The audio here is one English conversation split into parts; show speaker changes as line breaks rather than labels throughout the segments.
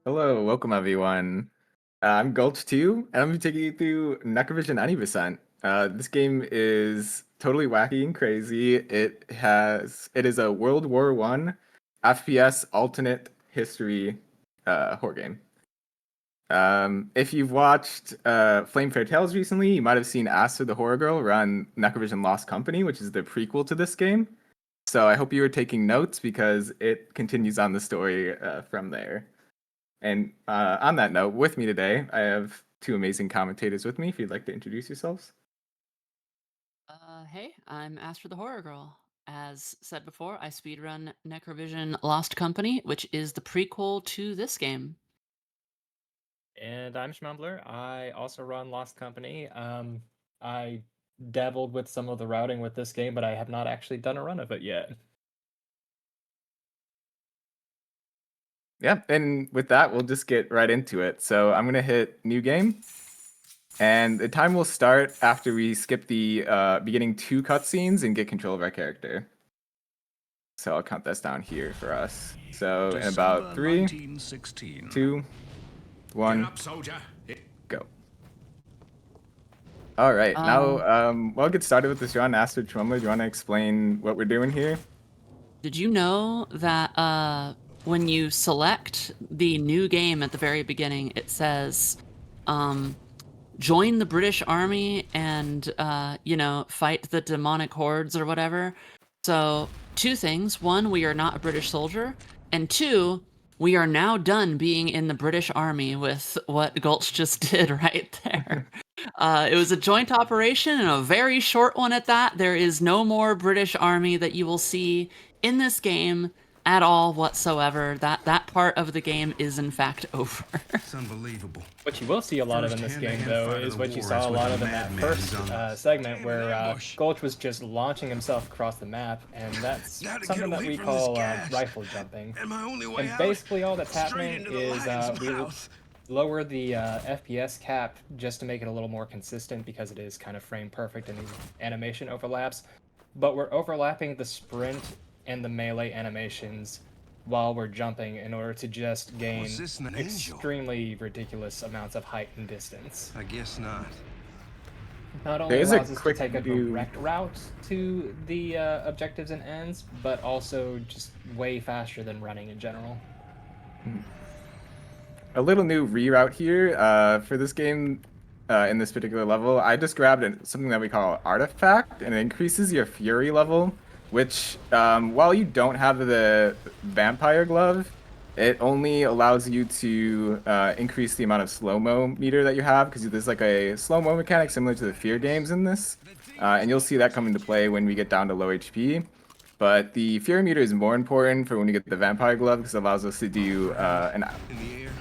Hello, welcome everyone. I'm Gulch2, and I'm going to be taking you through NecroVision Any. This game is totally wacky and crazy. It is a World War One FPS alternate history horror game. If you've watched Flame Fair Tales recently, you might have seen Asta the Horror Girl run NecroVision Lost Company, which is the prequel to this game. So I hope you were taking notes because it continues on the story from there. And on that note, with me today, I have two amazing commentators with me. If you'd like to introduce yourselves.
Hey, I'm Astra the Horror Girl. As said before, I speedrun NecroVision Lost Company, which is the prequel to this game.
And I'm Schmumbler. I also run Lost Company. I dabbled with some of the routing with this game, but I have not actually done a run of it yet.
Yeah, and with that, we'll just get right into it. So I'm gonna hit new game, and the time will start after we skip the beginning two cutscenes and get control of our character. So I'll count this down here for us. So in about 3,
1916.
2, 1,
Get up, soldier.
go. All right, now we'll get started with this run. Astrid Schmumbler, do you want to explain what we're doing here?
Did you know that when you select the new game at the very beginning, it says, join the British Army and, fight the demonic hordes or whatever? So, two things. One, we are not a British soldier. And two, we are now done being in the British Army with what Gulch just did right there. It was a joint operation and a very short one at that. There is no more British Army that you will see in this game at all whatsoever. That part of the game is in fact over.
It's unbelievable.
What you will see a lot of in this game, though, is what you saw a lot of in that first segment where Gulch was just launching himself across the map, and that's something that we call rifle jumping. And basically all that's happening is we lower the FPS cap just to make it a little more consistent because it is kind of frame perfect and the animation overlaps. But we're overlapping the sprint and the melee animations while we're jumping in order to just gain
Was this an angel?
extremely ridiculous amounts of height and distance.
I guess not.
Not only
There is a
allows us to
quick
take a
view.
direct route to the objectives and ends, but also just way faster than running in general.
A little new reroute here for this game in this particular level. I just grabbed something that we call artifact, and it increases your fury level, which while you don't have the vampire glove, it only allows you to increase the amount of slow-mo meter that you have, because there's like a slow-mo mechanic similar to the Fear games in this, and you'll see that come into play when we get down to low HP. But the Fury meter is more important for when you get the Vampire Glove because it allows us to do a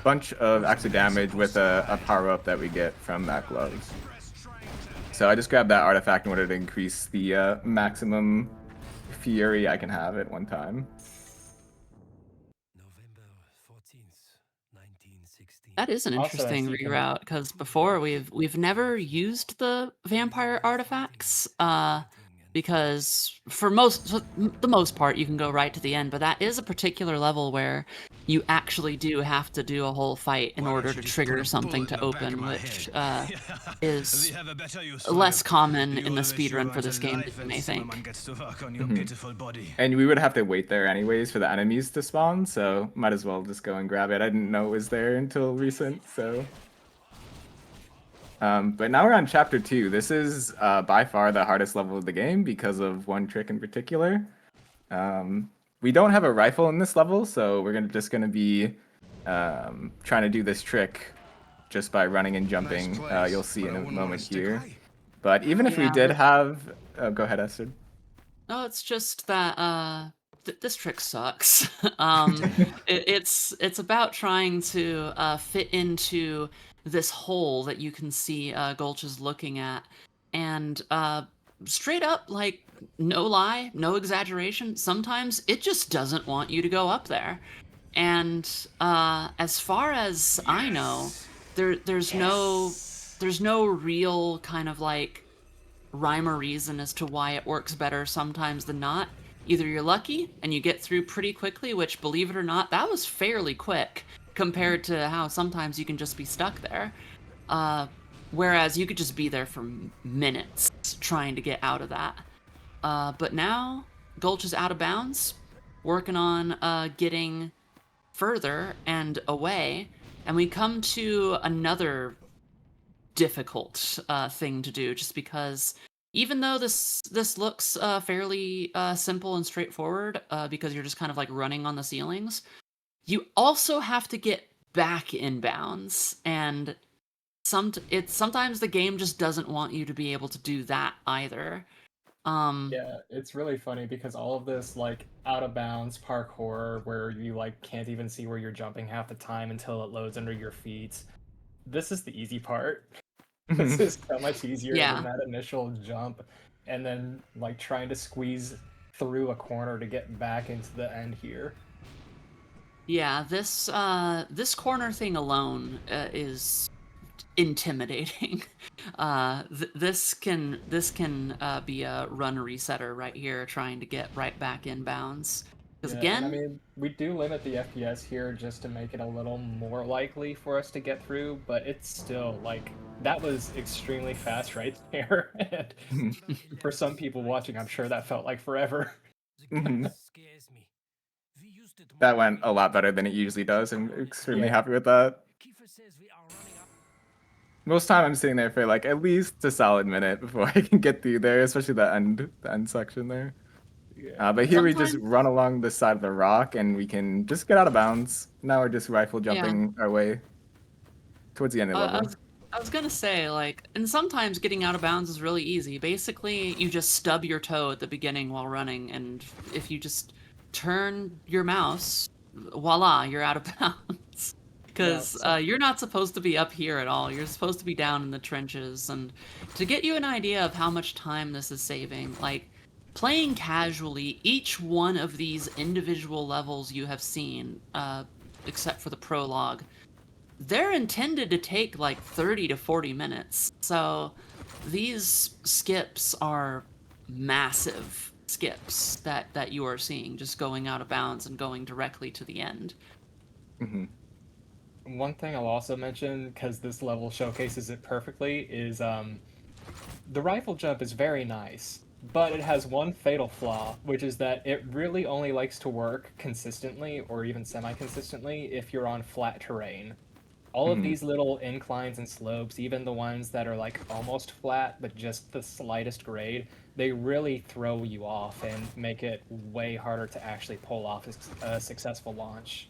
bunch of extra damage with a power-up that we get from that glove. So I just grabbed that artifact in order to increase the maximum Fury I can have at one time.
November 14th, 1916.
That is an
Also, as
interesting
you can-
reroute because before we've never used the vampire artifacts because for the most part you can go right to the end, but that is a particular level where you actually do have to do a whole fight in
Why
order
don't
to
you just
trigger
put a
something
bullet in
to
the back of
open,
my
which
head?
is
We have a better use for
less
you.
common in
You
the
always
speedrun for
want
this
a
game
life
than you may
and
think.
Zimmerman gets to work on your pitiful body.
And we would have to wait there anyways for the enemies to spawn, so might as well just go and grab it. I didn't know it was there until recent, so... but now we're on chapter 2. This is by far the hardest level of the game because of one trick in particular. We don't have a rifle in this level, so we're just gonna be trying to do this trick just by running and jumping.
Nice place,
You'll see
but
in
I
a
wouldn't wanna
moment
stick
here.
away.
But even if we
Yeah,
did
but-
have... Oh, go ahead, Esther.
No, it's just that this trick sucks. It's about trying to fit into this hole that you can see Gulch is looking at, and straight up, like no lie, no exaggeration. Sometimes it just doesn't want you to go up there, and as far as I know, there's no real kind of like rhyme or reason as to why it works better sometimes than not. Either you're lucky and you get through pretty quickly, which, believe it or not, that was fairly quick. compared to how sometimes you can just be stuck there. Whereas you could just be there for minutes trying to get out of that. But now, Gulch is out of bounds, working on getting further and away, and we come to another difficult thing to do, just because even though this looks fairly simple and straightforward, because you're just kind of like running on the ceilings, you also have to get back in bounds, and sometimes the game just doesn't want you to be able to do that either.
Yeah, it's really funny because all of this like out of bounds parkour where you like can't even see where you're jumping half the time until it loads under your feet. This is the easy part. This is so much easier than
Yeah.
that initial jump and then like trying to squeeze through a corner to get back into the end here.
Yeah, this corner thing alone is intimidating. This can be a run resetter right here, trying to get right back in bounds. Because
Yeah, and I
again,
mean, we do limit the FPS here just to make it a little more likely for us to get through, but it's still like that was extremely fast right there. And for some people watching, I'm sure that felt like forever.
The game scares me. We used it
That
more
went a lot better than it usually does. I'm extremely
Yeah.
happy with that.
Kiefer says we are running up.
Most time I'm sitting there for like at least a solid minute before I can get through there, especially the end section there.
Yeah.
But here we just
Sometimes-
run along the side of the rock and we can just get out of bounds. Now we're just rifle jumping our way towards the end of the level.
I was gonna say, like, and sometimes getting out of bounds is really easy. Basically, you just stub your toe at the beginning while running, and if you just turn your mouse, voila, you're out of bounds. Because you're not supposed to be up here at all. You're supposed to be down in the trenches. And to get you an idea of how much time this is saving, like, playing casually, each one of these individual levels you have seen, except for the prologue, they're intended to take like 30 to 40 minutes. So these skips are massive skips that you are seeing, just going out of bounds and going directly to the end.
One thing I'll also mention, because this level showcases it perfectly, is the rifle jump is very nice, but it has one fatal flaw, which is that it really only likes to work consistently or even semi-consistently if you're on flat terrain. All of these little inclines and slopes, even the ones that are like almost flat but just the slightest grade, they really throw you off and make it way harder to actually pull off a successful launch.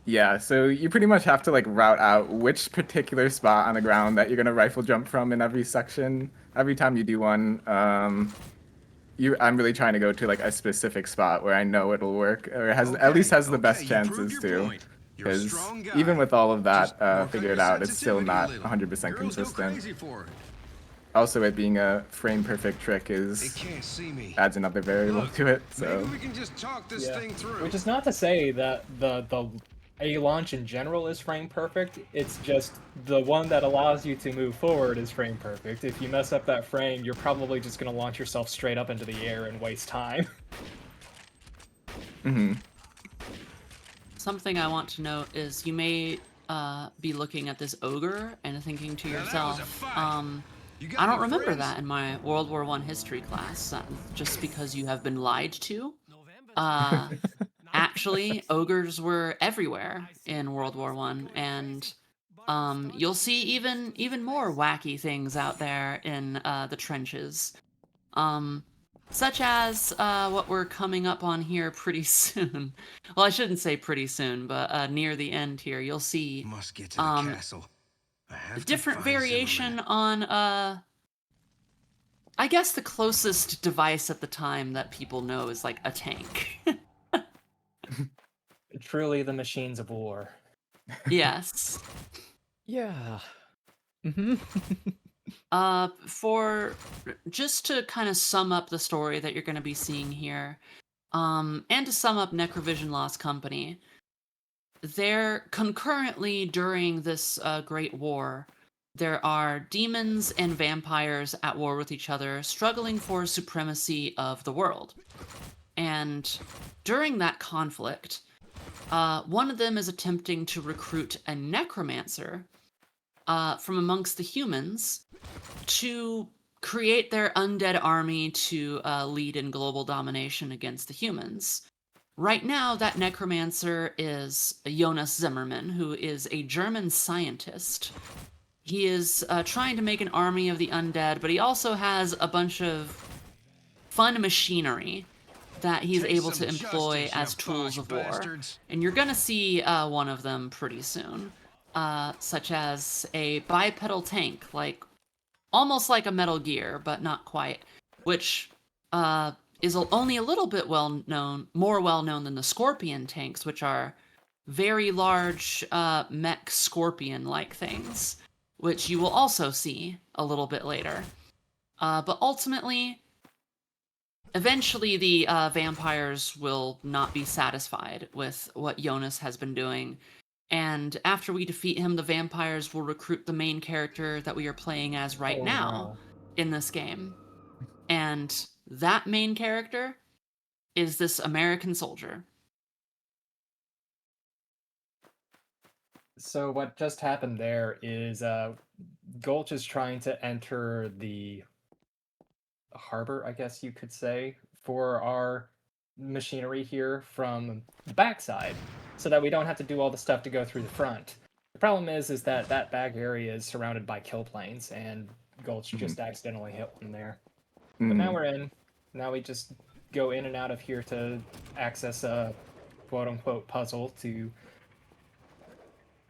Yeah, so you pretty much have to like route out which particular spot on the ground that you're gonna rifle jump from in every section. Every time you do one, I'm really trying to go to like a specific spot where I know it'll work, or it has at least has the best chances to. Because even with all of that figured out, it's still not 100% consistent. Also, it being a frame perfect trick adds another variable to it. So
Maybe we can just talk this thing through.
Which is not to say that a launch in general is frame perfect. It's just the one that allows you to move forward is frame perfect. If you mess up that frame, you're probably just going to launch yourself straight up into the air and waste time.
Something I want to note is you may be looking at this ogre and thinking to yourself, I don't remember that in my World War I history class, just because you have been lied to. Actually, ogres were everywhere in World War I, and you'll see even more wacky things out there in the trenches. Such as what we're coming up on here pretty soon. Well, I shouldn't say pretty soon, but near the end here, you'll see
Must get to the castle. I have to
different
find
variation
Zimmerman.
on I guess the closest device at the time that people know is like a tank.
Truly the machines of war.
Yes.
Yeah.
For just to kind of sum up the story that you're going to be seeing here, and to sum up NecroVision Lost Company, there concurrently during this Great War, there are demons and vampires at war with each other, struggling for supremacy of the world. And during that conflict, One of them is attempting to recruit a necromancer from amongst the humans to create their undead army to lead in global domination against the humans. Right now, that necromancer is Jonas Zimmerman, who is a German scientist. He is trying to make an army of the undead, but he also has a bunch of fun machinery that he's able to employ as tools of war. And you're gonna see one of them pretty soon, such as a bipedal tank, like almost like a Metal Gear, but not quite, which is only a little bit more well known than the Scorpion tanks, which are very large mech scorpion-like things, which you will also see a little bit later. But ultimately, eventually the vampires will not be satisfied with what Jonas has been doing. And after we defeat him, the vampires will recruit the main character that we are playing as right now in this game. And that main character is this American soldier.
So what just happened there is Gulch is trying to enter the harbor, I guess you could say, for our machinery here from the backside, so that we don't have to do all the stuff to go through the front. The problem is that that back area is surrounded by kill planes, and Gulch just accidentally hit one there. But now we're in. Now we just go in and out of here to access a quote-unquote puzzle to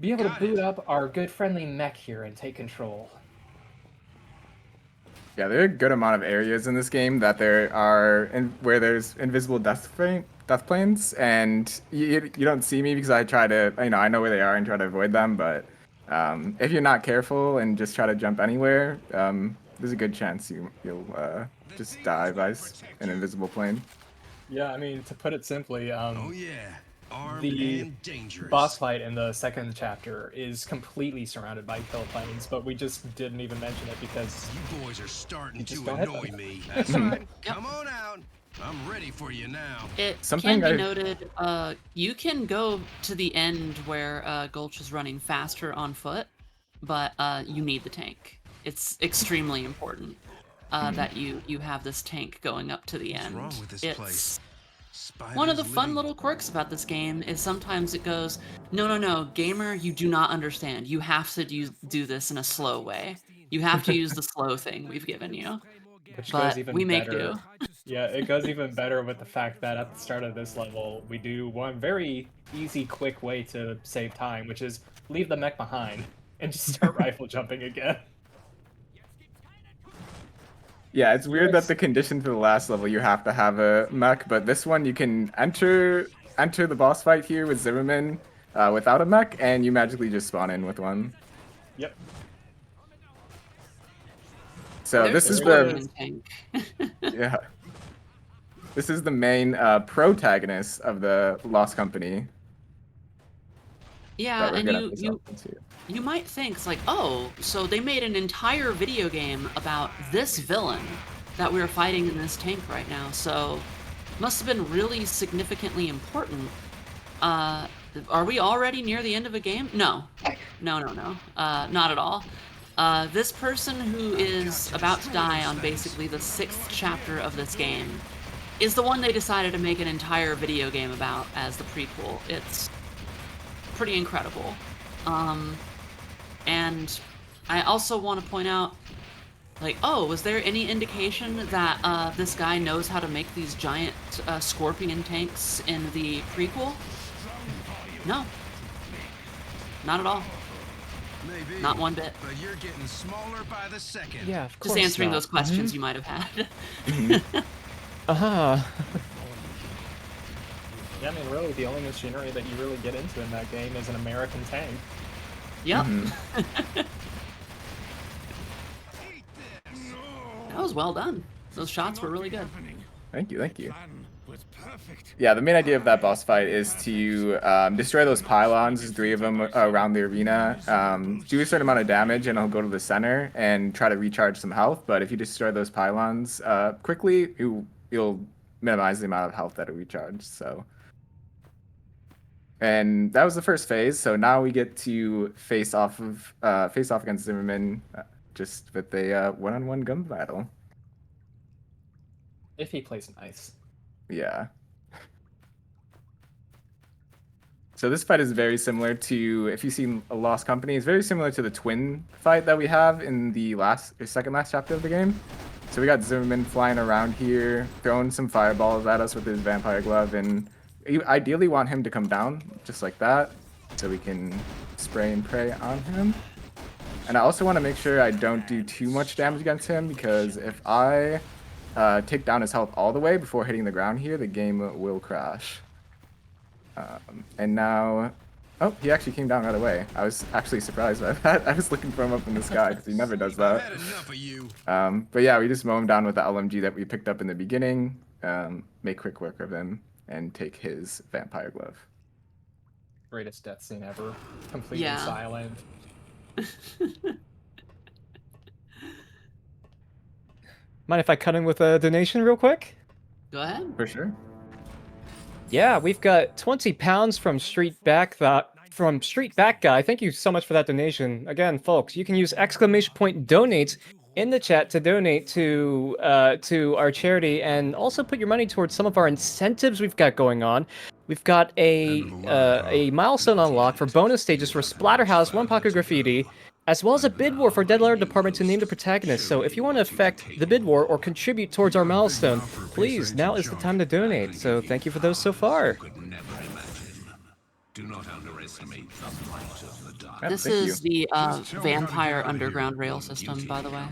be able to boot up our good friendly mech here and take control.
Yeah, there are a good amount of areas in this game that there are where there's invisible death planes, and you don't see me because I try to, I know where they are and try to avoid them. But if you're not careful and just try to jump anywhere, there's a good chance you'll just die by an invisible plane.
Yeah, I mean, to put it simply,
Oh yeah. Armed
the
and dangerous.
boss fight in the second chapter is completely surrounded by kill planes, but we just didn't even mention it because
you boys are starting
just
to
don't hit
annoy
them.
me. That's right. Come on out. I'm ready for you now.
It
Something
can be noted, you can go to the end where Gulch is running faster on foot, but you need the tank. It's extremely important that you have this tank going up to the end.
What's wrong with this place?
One of the fun little quirks about this game is sometimes it goes, no, gamer, you do not understand. You have to do this in a slow way. You have to use the slow thing we've given you.
Which
But
goes even
we make
better.
do.
Yeah, it goes even better with the fact that at the start of this level, we do one very easy, quick way to save time, which is leave the mech behind and just start rifle jumping again.
Yeah, it's weird that the condition for the last level you have to have a mech, but this one you can enter the boss fight here with Zimmerman without a mech, and you magically just spawn in with one.
Yep.
So this is the yeah. This is the main protagonist of the Lost Company.
Yeah, and you might think, it's like, oh, so they made an entire video game about this villain that we're fighting in this tank right now, so must have been really significantly important. Are we already near the end of a game? No, not at all. This person who is about to die on basically the 6th chapter of this game is the one they decided to make an entire video game about as the prequel. It's pretty incredible. And I also want to point out, like, oh, was there any indication that this guy knows how to make these giant scorpion tanks in the prequel? No. Not at all.
Maybe,
not one bit.
But you're getting smaller by the second.
Yeah, of course.
Just answering those questions you might have had. Yeah,
I mean, really, the only machinery that you really get into in that game is an American tank.
Yep. That was well done. Those shots were really good.
Thank you. Yeah, the main idea of that boss fight is to destroy those pylons. There's 3 of them around the arena. Do a certain amount of damage, and I'll go to the center and try to recharge some health. But if you destroy those pylons quickly, you'll minimize the amount of health that it recharges. So. And that was the first phase. So now we get to face off against Zimmerman, just with a one-on-one gun battle.
If he plays nice.
Yeah. So this fight is very similar to, if you've seen A Lost Company, it's very similar to the twin fight that we have in the second last chapter of the game. So we got Zimmerman flying around here, throwing some fireballs at us with his vampire glove, and you ideally want him to come down just like that, so we can spray and pray on him. And I also want to make sure I don't do too much damage against him, because if I take down his health all the way before hitting the ground here, the game will crash. And now, oh, he actually came down right away. I was actually surprised by that. I was looking for him up in the sky because he never does that. But yeah, we just mow him down with the LMG that we picked up in the beginning, make quick work of him, and take his vampire glove.
Greatest death scene ever. Completely silent. Mind if I cut in with a donation real quick?
Go ahead.
For sure.
Yeah, we've got 20 pounds from Street Back Guy. Thank you so much for that donation. Again, folks, you can use !donate in the chat to donate to our charity, and also put your money towards some of our incentives we've got going on. We've got a milestone unlock for bonus stages for Splatterhouse, One Pocket Graffiti, as well as a bid war for Dead Letter Department to name the protagonist. So if you want to affect the bid war or contribute towards our milestone, please, now is the time to donate. So thank you for those so far.
Do not underestimate the might of the dark.
This is the vampire underground rail system, by the way.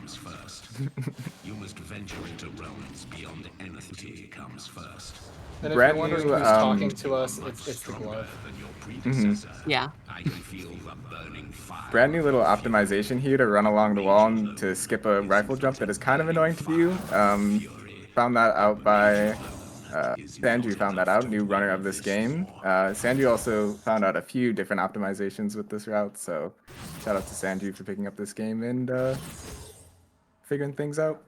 You must venture into realms beyond anything comes first.
And if
Brand
you're wondering
new,
who's talking to us, it's the glove.
Yeah.
I can feel the burning fire.
Brand new little optimization here to run along the wall and to skip a rifle jump that is kind of annoying to do. Found that out by Sandru found that out, new runner of this game. Sandru also found out a few different optimizations with this route, so shout out to Sandru for picking up this game and figuring things out.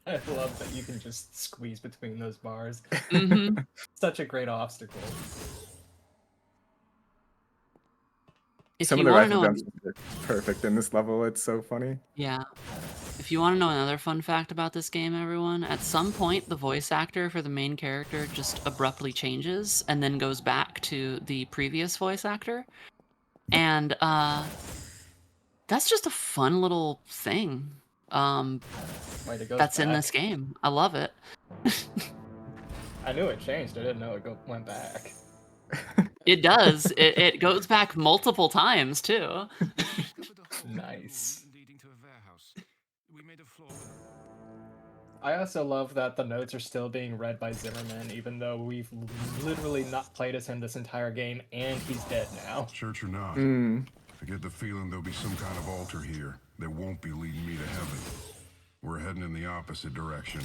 I love that you can just squeeze between those bars.
Mm-hmm.
Such a great obstacle.
Some of the rifle jumps are perfect in this level. It's so funny.
Yeah. If you want to know another fun fact about this game, everyone, at some point the voice actor for the main character just abruptly changes and then goes back to the previous voice actor. And that's just a fun little thing. That's in this game. I love it.
I knew it changed. I didn't know it went back.
It does. It goes back multiple times too.
Nice. I also love that the notes are still being read by Zimmerman, even though we've literally not played as him this entire game, and he's dead now.
Church or not, I get the feeling there'll be some kind of altar here that won't be leading me to heaven. We're heading in the opposite direction.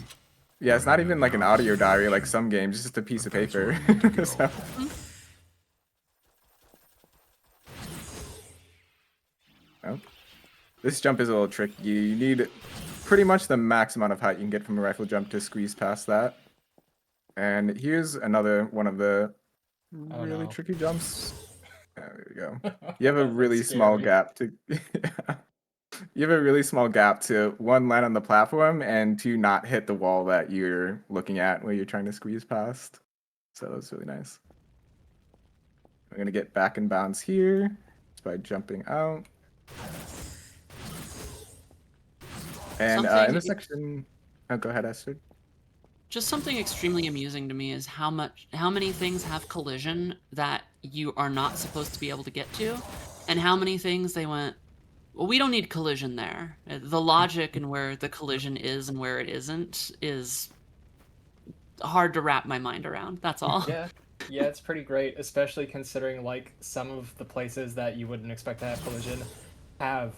Yeah, it's not even like an audio diary like some games, it's just a piece of paper. So. Oh. This jump is a little tricky. You need pretty much the max amount of height you can get from a rifle jump to squeeze past that. And here's another one of the really tricky jumps. There we go. You have a really small gap to you have a really small gap to one, land on the platform, and two, not hit the wall that you're looking at where you're trying to squeeze past. So that's really nice. I'm gonna get back in bounds here just by jumping out. And in this section, oh, go ahead, Esther.
Just something extremely amusing to me is how many things have collision that you are not supposed to be able to get to, and how many things they went, well, we don't need collision there. The logic and where the collision is and where it isn't is hard to wrap my mind around. That's all.
Yeah, it's pretty great, especially considering like some of the places that you wouldn't expect to have collision have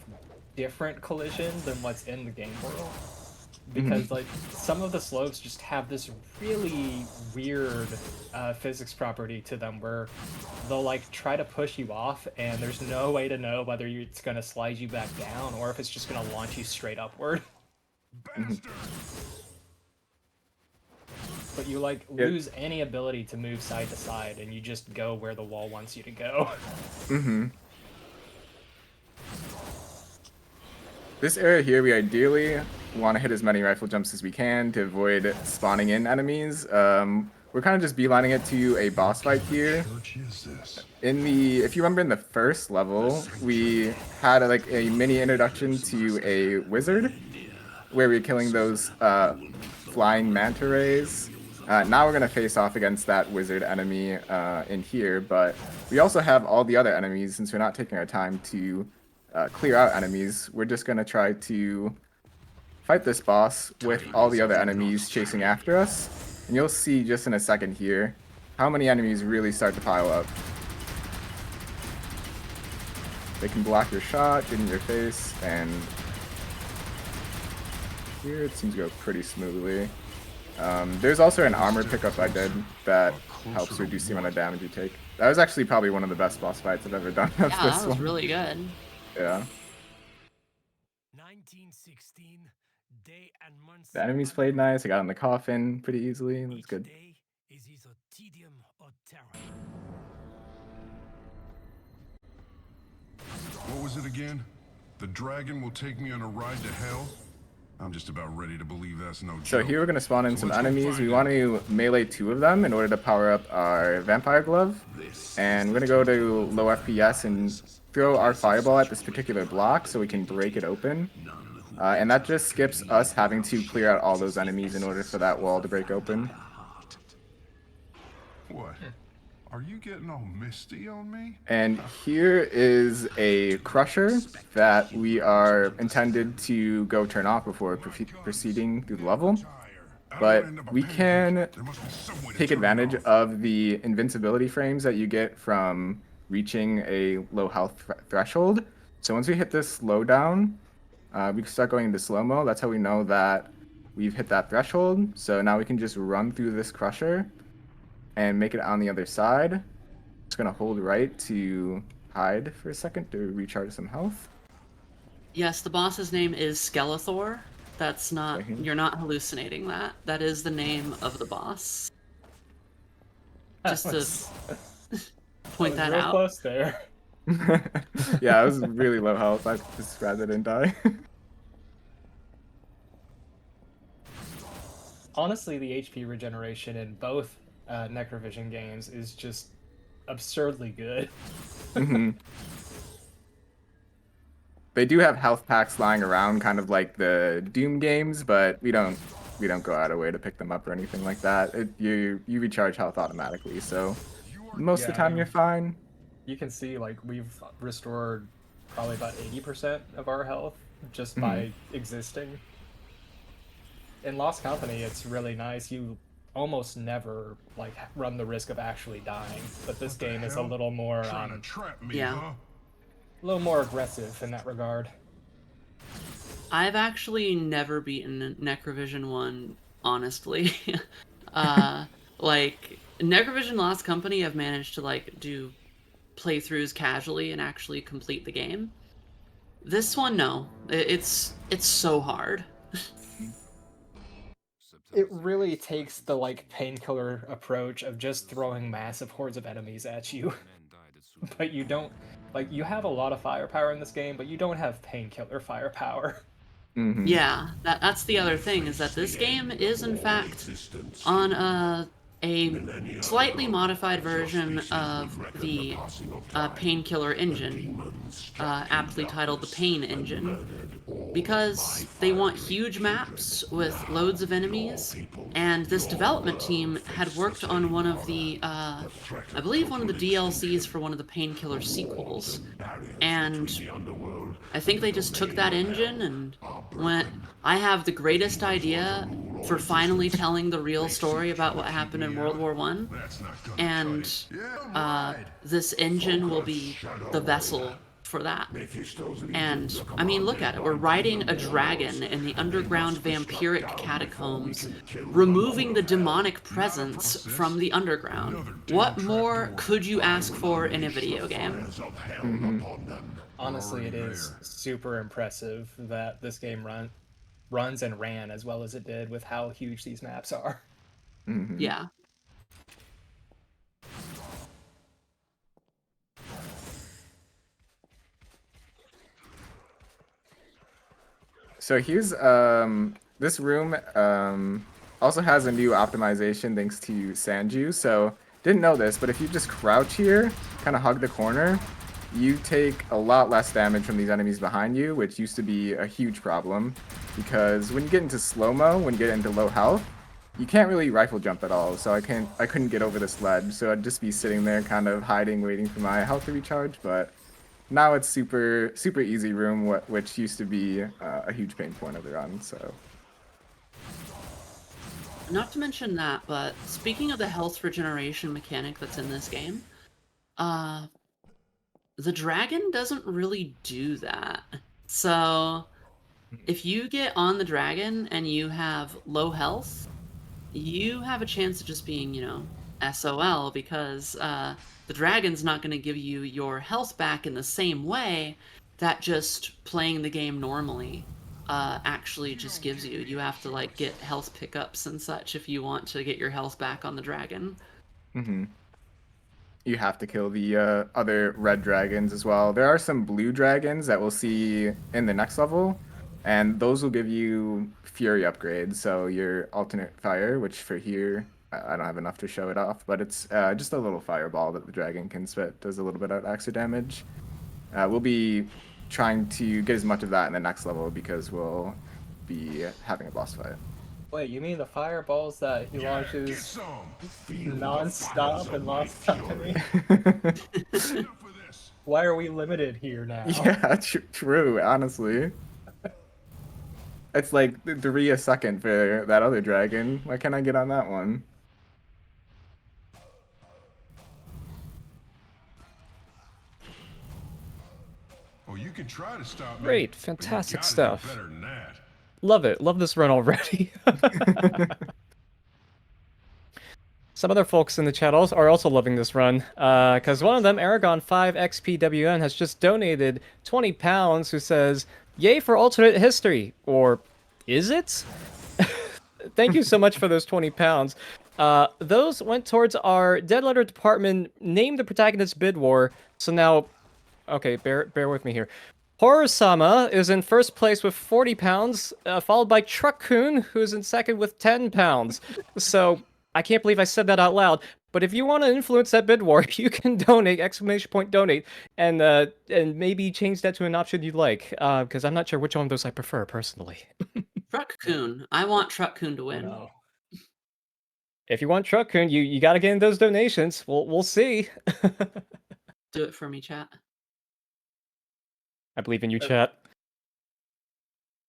different collision than what's in the game world. Because like some of the slopes just have this really weird physics property to them where they'll like try to push you off and there's no way to know whether it's going to slide you back down or if it's just going to launch you straight upward. but you like lose any ability to move side to side, and you just go where the wall wants you to go.
Mm-hmm. This area here, we ideally want to hit as many rifle jumps as we can to avoid spawning in enemies. We're kind of just beelining it to a boss fight here. If you remember in the first level, we had like a mini introduction to a wizard, where we're killing those flying manta rays. Now we're gonna face off against that wizard enemy in here, but we also have all the other enemies. Since we're not taking our time to clear out enemies, we're just gonna try to fight this boss with all the other enemies chasing after us. And you'll see just in a second here how many enemies really start to pile up. They can block your shot, get in your face, and here it seems to go pretty smoothly. There's also an armor pickup I did that helps reduce the amount of damage you take. That was actually probably one of the best boss fights I've ever done.
Yeah, that was really good.
Yeah.
1916, day and month.
The enemies played nice. I got in the coffin pretty easily. It was good.
Day is either tedium or terror.
What was it again? The dragon will take me on a ride to hell? I'm just about ready to believe that's no joke.
So here we're going to spawn in some enemies. We want to melee 2 of them in order to power up our vampire glove. And we're going to go to low FPS and throw our fireball at this particular block so we can break it open. And that just skips us having to clear out all those enemies in order for that wall to break open.
What? Are you getting all misty on me?
And here is a crusher that we are intended to go turn off before proceeding through the level. But we can take advantage of the invincibility frames that you get from reaching a low health threshold. So once we hit this slowdown, we can start going into slow-mo. That's how we know that we've hit that threshold. So now we can just run through this crusher and make it on the other side. Just gonna hold right to hide for a second to recharge some health.
Yes, the boss's name is Skeletor. That's not, you're not hallucinating that. That is the name of the boss. Just to point that
real
out.
Close there.
Yeah, I was really low health. I just rather didn't die.
Honestly, the HP regeneration in both NecroVision games is just absurdly good.
Mm-hmm. They do have health packs lying around, kind of like the Doom games, but we don't go out of way to pick them up or anything like that. You recharge health automatically, so most of the time you're fine.
You can see like we've restored probably about 80% of our health just by existing. In Lost Company, it's really nice. You almost never like run the risk of actually dying, but this game is a little more a little more aggressive in that regard.
I've actually never beaten NecroVision 1, honestly. Like NecroVision Lost Company, I've managed to like do playthroughs casually and actually complete the game. This one, no. It's so hard.
It really takes the like painkiller approach of just throwing massive hordes of enemies at you. But you don't like you have a lot of firepower in this game, but you don't have painkiller firepower.
Mm-hmm.
Yeah, that's the other thing, is that this game is in fact on a slightly modified version of the painkiller engine, aptly titled the Pain Engine, because they want huge maps with loads of enemies, and this development team had worked on one of the, I believe one of the DLCs for one of the Painkiller sequels, and I think they just took that engine and went, I have the greatest idea for finally telling the real story about what happened in World War I, and this engine will be the vessel for that. And I mean, look at it. We're riding a dragon in the underground vampiric catacombs, removing the demonic presence from the underground. What more could you ask for in a video game?
Mm-hmm.
Honestly, it is super impressive that this game runs and ran as well as it did with how huge these maps are.
Mhm.
Yeah.
So here's this room also has a new optimization thanks to Sanju. So didn't know this, but if you just crouch here, kind of hug the corner, you take a lot less damage from these enemies behind you, which used to be a huge problem because when you get into slow-mo, when you get into low health, you can't really rifle jump at all. So I couldn't get over this ledge, so I'd just be sitting there kind of hiding, waiting for my health to recharge, but now it's super easy room, which used to be a huge pain point of the run. So
Not to mention that, but speaking of the health regeneration mechanic that's in this game, the dragon doesn't really do that. So if you get on the dragon and you have low health, you have a chance of just being, SOL because the dragon's not going to give you your health back in the same way that just playing the game normally actually just gives you. You have to like get health pickups and such if you want to get your health back on the dragon.
you have to kill the other red dragons as well. There are some blue dragons that we'll see in the next level, and those will give you fury upgrades. So your alternate fire, which for here I don't have enough to show it off, but it's just a little fireball that the dragon can spit. Does a little bit of extra damage. We'll be trying to get as much of that in the next level because we'll be having a boss fight.
Wait, you mean the fireballs that he launches non-stop and lost time to me? Why are we limited here now?
Yeah, true, honestly. It's like 3 a second for that other dragon. Why can't I get on that one?
Oh, you can try to stop me.
Great,
but you
fantastic
gotta do
stuff.
better than that.
Love it. Love this run already. Some other folks in the chat are also loving this run, because one of them, Aragon5XPWN, has just donated 20 pounds, who says, "Yay for alternate history," or is it? Thank you so much for those 20 pounds. Those went towards our Dead Letter department, Name the Protagonist Bid War. So now, okay, bear with me here. Horror-sama is in first place with 40 pounds, followed by Truck-kun, who's in second with 10 pounds. So I can't believe I said that out loud. But if you want to influence that bid war, you can donate, !donate, and maybe change that to an option you'd like, because I'm not sure which one of those I prefer, personally.
Truck-kun. I want Truck-kun to win.
No.
If you want Truck-kun, you gotta get in those donations. We'll see.
Do it for me, chat.
I believe in you, chat.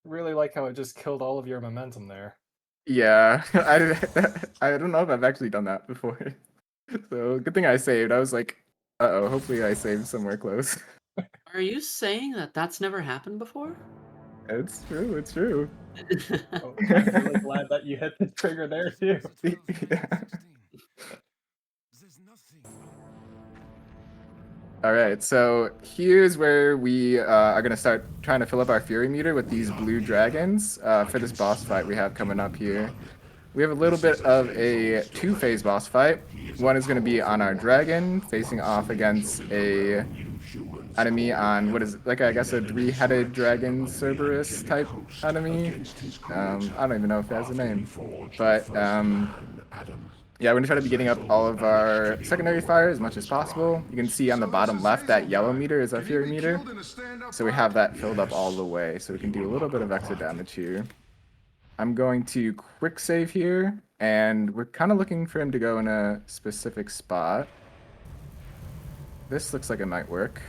Really like how it just killed all of your momentum there.
Yeah, I don't know if I've actually done that before. So good thing I saved. I was like, uh-oh, hopefully I saved somewhere close.
Are you saying that that's never happened before?
It's true, it's true.
Oh, I'm really glad that you hit the trigger there too.
Yeah. All right, so here's where we are going to start trying to fill up our Fury meter with these blue dragons for this boss fight we have coming up here. We have a little bit of a two-phase boss fight. One is going to be on our dragon, facing off against a enemy on, what is it, like I guess a three-headed dragon Cerberus type enemy. I don't even know if it has a name. But yeah, we're going to try to be getting up all of our secondary fire as much as possible. You can see on the bottom left, that yellow meter is our Fury meter. So we have that filled up all the way, so we can do a little bit of extra damage here. I'm going to quick save here, and we're kind of looking for him to go in a specific spot. This looks like it might work.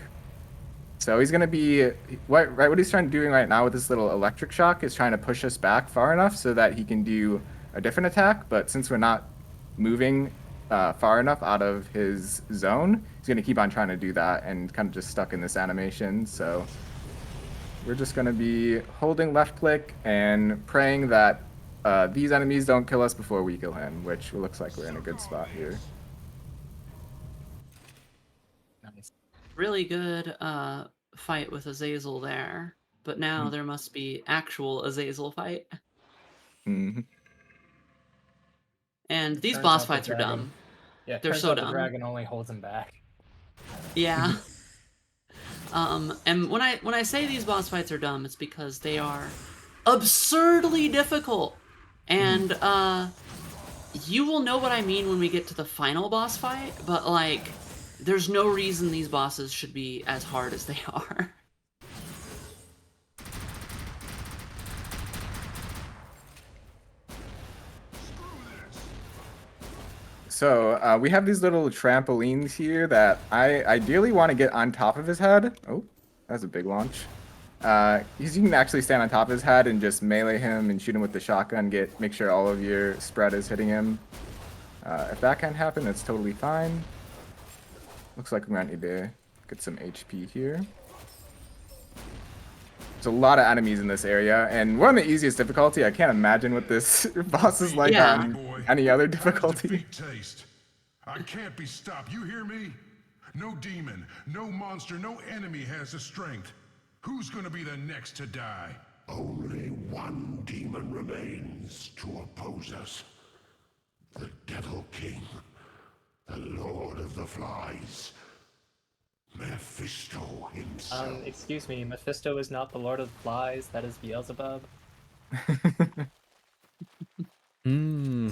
So he's going to be, what he's trying to do right now with this little electric shock is trying to push us back far enough so that he can do a different attack, but since we're not moving far enough out of his zone, he's going to keep on trying to do that and kind of just stuck in this animation. So we're just going to be holding left click and praying that these enemies don't kill us before we kill him, which looks like we're in a good spot here.
Nice.
Really good fight with Azazel there, but now there must be actual Azazel fight.
Mm-hmm.
And these
Turns
boss
out the
fights are
dragon-
dumb.
Yeah,
They're
turns
so
out the
dumb.
dragon only holds him back.
Yeah. And when I say these boss fights are dumb, it's because they are absurdly difficult. And you will know what I mean when we get to the final boss fight, but like there's no reason these bosses should be as hard as they are.
So we have these little trampolines here that I ideally want to get on top of his head. Oh, that's a big launch. Because you can actually stand on top of his head and just melee him and shoot him with the shotgun. Make sure all of your spread is hitting him. If that can't happen, that's totally fine. Looks like we might need to get some HP here. There's a lot of enemies in this area, and we're on the easiest difficulty. I can't imagine what this boss is like
Yeah.
on any other
That was a
difficulty.
big taste. I can't be stopped. You hear me? No demon, no monster, no enemy has the strength. Who's gonna be the next to die?
Only one demon remains to oppose us. The Devil King, the Lord of the Flies, Mephisto himself.
Excuse me, Mephisto is not the Lord of the Flies, that is Beelzebub.
Hmm.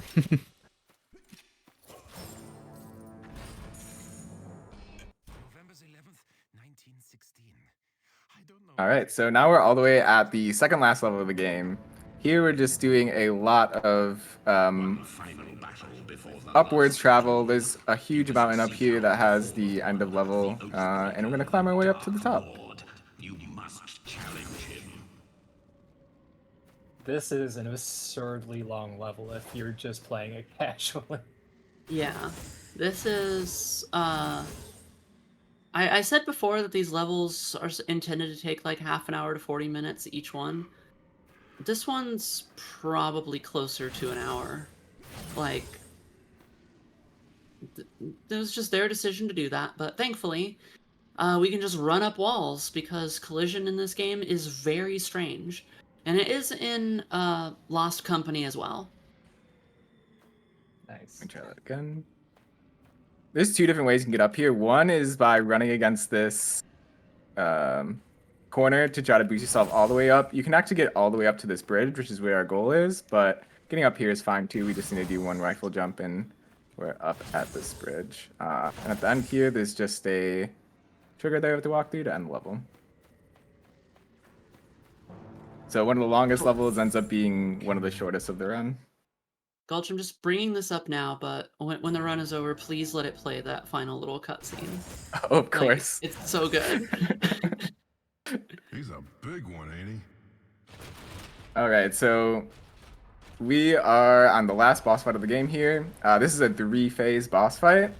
November 11th, 1916. I don't know.
All right, so now we're all the way at the second last level of the game. Here we're just doing a lot of
Final battle before the
upwards
last
travel. There's a huge mountain up here that has the end of level, and we're gonna climb our way up to the top.
Lord. You must challenge him.
This is an absurdly long level if you're just playing it casually.
Yeah. This is I said before that these levels are intended to take like half an hour to 40 minutes each one. This one's probably closer to an hour. Like, it was just their decision to do that, but thankfully, we can just run up walls because collision in this game is very strange. And it is in Lost Company as well.
Nice.
Let me try that again. There's two different ways you can get up here. One is by running against this corner to try to boost yourself all the way up. You can actually get all the way up to this bridge, which is where our goal is, but getting up here is fine too. We just need to do one rifle jump and we're up at this bridge. And at the end here, there's just a trigger there we have to walk through to end the level. So one of the longest levels ends up being one of the shortest of the run.
Gulch, I'm just bringing this up now, but when the run is over, please let it play that final little cutscene.
Oh, of
Like,
course.
it's so good.
He's a big one, ain't he?
All right, so we are on the last boss fight of the game here. This is a 3-phase boss fight.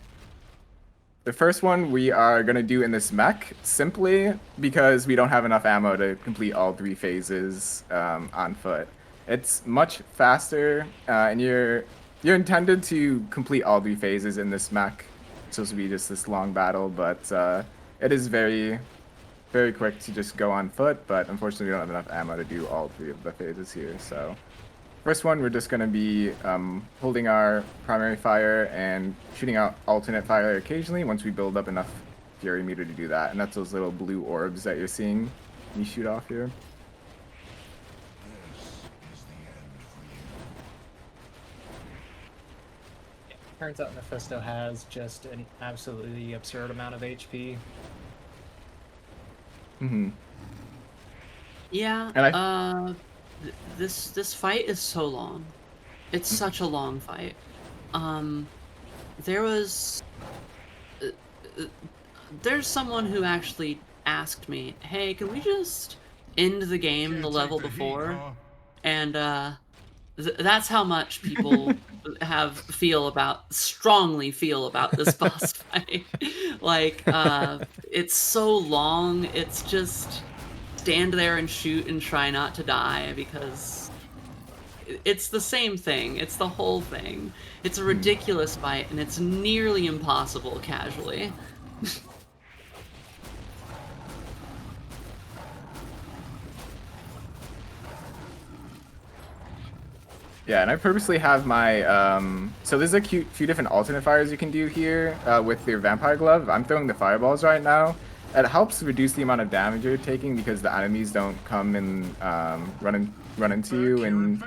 The first one we are going to do in this mech simply because we don't have enough ammo to complete all 3 phases on foot. It's much faster, and you're intended to complete all 3 phases in this mech. It's supposed to be just this long battle, but it is very, very quick to just go on foot, but unfortunately we don't have enough ammo to do all 3 of the phases here. So first one, we're just going to be holding our primary fire and shooting out alternate fire occasionally once we build up enough fury meter to do that. And that's those little blue orbs that you're seeing when you shoot off here.
Turns out Mephisto has just an absolutely absurd amount of HP.
Mm-hmm.
Yeah,
And
this fight is so long. It's such a long fight. There was there's someone who actually asked me, "Hey, can we just end the game
Can't
the
take
level
the heat,
before?"
huh?
And that's how much people strongly feel about this boss fight. Like, it's so long. It's just stand there and shoot and try not to die because it's the same thing. It's the whole thing. It's a ridiculous fight and it's nearly impossible casually.
Yeah, and I purposely have my, so there's a few different alternate fires you can do here with your Vampire Glove. I'm throwing the fireballs right now. It helps reduce the amount of damage you're taking because the enemies don't come and run into you, and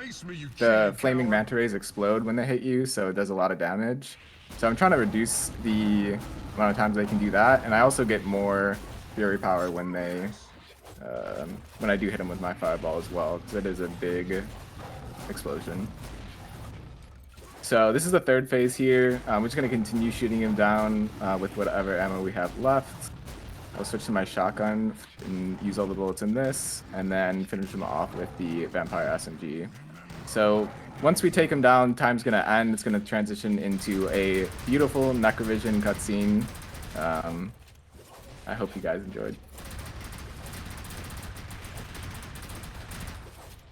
the flaming manta rays explode when they hit you, so it does a lot of damage. So I'm trying to reduce the amount of times they can do that, and I also get more fury power when I do hit them with my fireball as well, because it is a big explosion. So this is the third phase here. We're just going to continue shooting him down with whatever ammo we have left. I'll switch to my shotgun and use all the bullets in this, and then finish him off with the Vampire SMG. So once we take him down, time's going to end. It's going to transition into a beautiful NecroVision cutscene. I hope you guys enjoyed.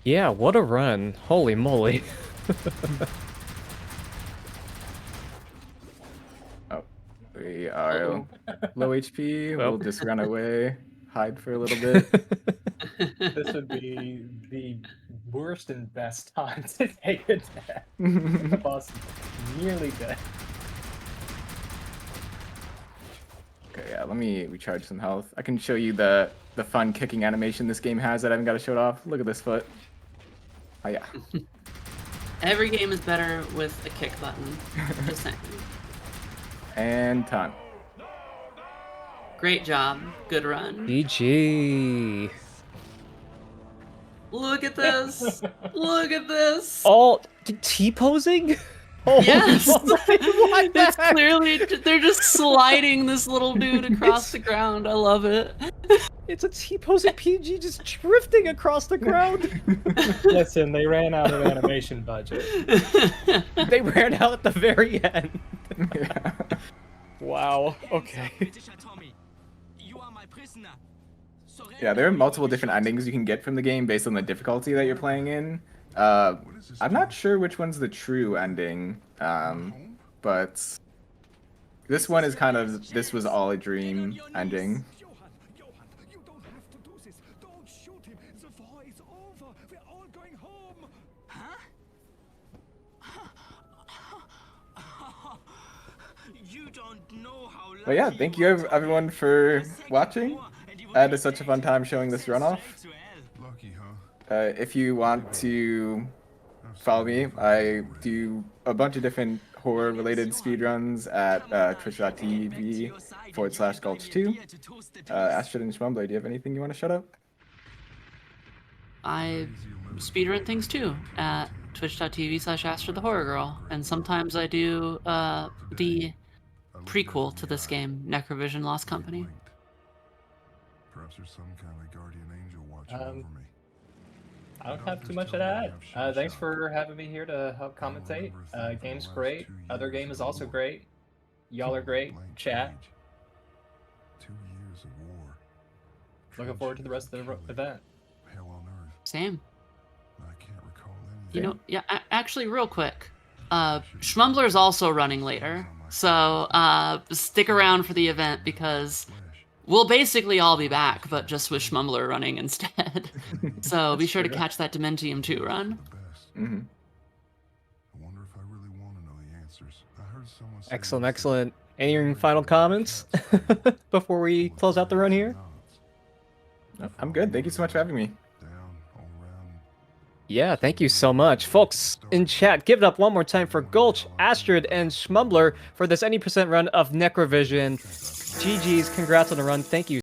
Yeah, what a run. Holy moly.
Oh, we are low HP. We'll just run away, hide for a little bit.
This would be the worst and best time to take a death. The boss is nearly dead.
Okay, yeah, let me recharge some health. I can show you the fun kicking animation this game has that I haven't got to show it off. Look at this foot. Oh yeah.
Every game is better with a kick button. Just saying.
And time.
Great job. Good run.
GG.
Look at this. Look at this.
All T-posing? Oh,
Yes.
what the
It's
heck?
clearly they're just sliding this little dude across the ground. I love it.
It's a T-posing PG just drifting across the ground.
Listen, they ran out of animation budget.
They ran out at the very end.
Yeah.
Wow. Okay.
Yeah, there are multiple different endings you can get from the game based on the difficulty that you're playing in. I'm not sure which one's the true ending, but this one is kind of "this was all a dream" ending.
You don't have to do this. Don't shoot him. The war is over. We're all going home.
You don't know how
But yeah, thank you everyone for watching. I had such a fun time showing this runoff.
Lucky, huh?
If you want to follow me, I do a bunch of different horror-related speedruns at twitch.tv/Gulch2. Astrid and Schmumbler, do you have anything you want to shout out?
I speedrun things too at twitch.tv/Astrid the Horror Girl, and sometimes I do the prequel to this game, NecroVision Lost Company.
Perhaps there's some kind of guardian angel watching over me.
I don't have too much to add. Thanks for having me here to help commentate. Game's great. Other game is also great. Y'all are great. Chat.
2 years of war.
Looking forward to the rest of the event.
Hell on earth.
Same.
I can't recall anything.
You know, yeah, actually, real quick, Schmumbler is also running later, so stick around for the event because we'll basically all be back, but just with Schmumbler running instead. So be sure to catch that Dementium 2 run.
Mm-hmm.
I wonder if I really want to know the answers. I heard someone say
Excellent, excellent. Any final comments before we close out the run here?
I'm good. Thank you so much for having me.
Yeah, thank you so much. Folks in chat, give it up one more time for Gulch, Astrid, and Schmumbler for this any% run of NecroVision. GG's, congrats on the run. Thank you